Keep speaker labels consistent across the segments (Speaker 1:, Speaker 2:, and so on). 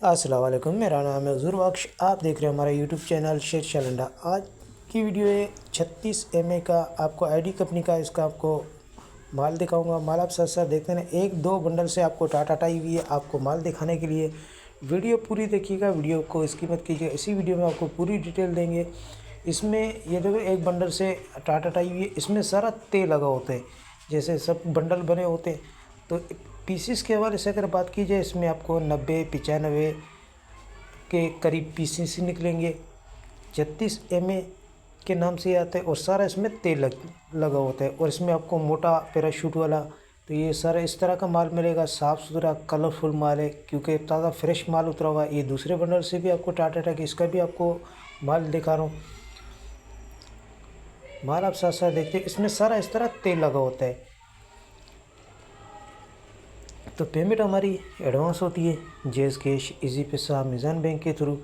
Speaker 1: अस्सलाम वालेकुम, मेरा नाम है हुज़ूर बख्श। आप देख रहे हैं हमारा यूट्यूब चैनल शेर शलंडा। आज की वीडियो है 36 एमए का, आपको आईडी कंपनी का इसका आपको माल दिखाऊंगा। माल आप साथ साथ देखते हैं, एक दो बंडल से आपको टाटा टाई हुई है आपको माल दिखाने के लिए। वीडियो पूरी देखिएगा, वीडियो को स्किप मत कीजिए। इसी वीडियो में आपको पूरी डिटेल देंगे। इसमें ये देखो, एक बंडल से टाटा टाई हुई है, इसमें सारा तेल लगा होता है, जैसे सब बंडल बने होते हैं। तो पीसीस के हवाले से अगर बात की जाए, इसमें आपको 90-95 के करीब पीसीस निकलेंगे। 36 एमए के नाम से आता है और सारा इसमें तेल लगा होता है। और इसमें आपको मोटा पैराशूट वाला, तो ये सारा इस तरह का माल मिलेगा। साफ़ सुथरा कलरफुल माल है, क्योंकि ताज़ा फ्रेश माल उतरा हुआ है। ये दूसरे बंडल से भी आपको टाटा टैक, इसका भी आपको माल दिखा रहा हूँ। माल आप साथ साथ देखते हैं, इसमें सारा इस तरह तेल लगा होता है। तो पेमेंट हमारी एडवांस होती है, जेज़ कैश, इजी पैसा, अमेज़न बैंक के थ्रू।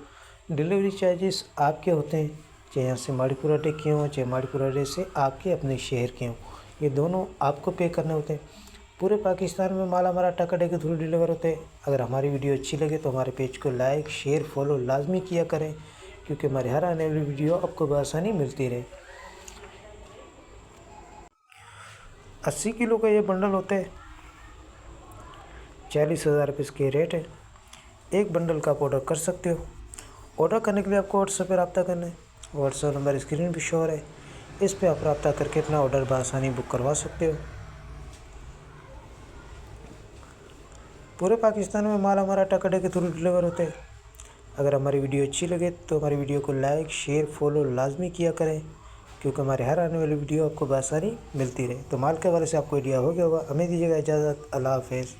Speaker 1: डिलीवरी चार्जेस आपके होते हैं, चाहे यहाँ से माड़ीपुरा अड्डे के हों, चाहे माड़ीपुरा अड्डे से आपके अपने शहर के हों, ये दोनों आपको पे करने होते हैं। पूरे पाकिस्तान में माल हमारा टाटा अड्डे के थ्रू डिलीवर होते हैं। अगर हमारी वीडियो अच्छी लगे तो हमारे पेज को लाइक, शेयर, फॉलो लाजमी किया करें, क्योंकि हमारे हर आने वाली वीडियो आपको बआसानी मिलती रहे। 80 किलो का ये बंडल होता है, 40,000 रुपये इसके रेट है। एक बंडल का आप ऑर्डर कर सकते हो। ऑर्डर करने के लिए आपको व्हाट्सएप पर रब्ता करना है। व्हाट्सएप नंबर स्क्रीन पर शो है, इस पर आप रब्ता करके अपना ऑर्डर बआसानी बुक करवा सकते हो। पूरे पाकिस्तान में माल हमारा टकड़े के थ्रू डिलीवर होते हैं। अगर हमारी वीडियो अच्छी लगे तो हमारी वीडियो को लाइक, शेयर, फॉलो लाजमी किया करें, क्योंकि हमारे हर आने वाली वीडियो आपको बआसानी मिलती रहे। तो माल के हवाले से आपको आइडिया हो गया होगा। हमें दीजिएगा इजाज़त। अल्लाह हाफ़िज़।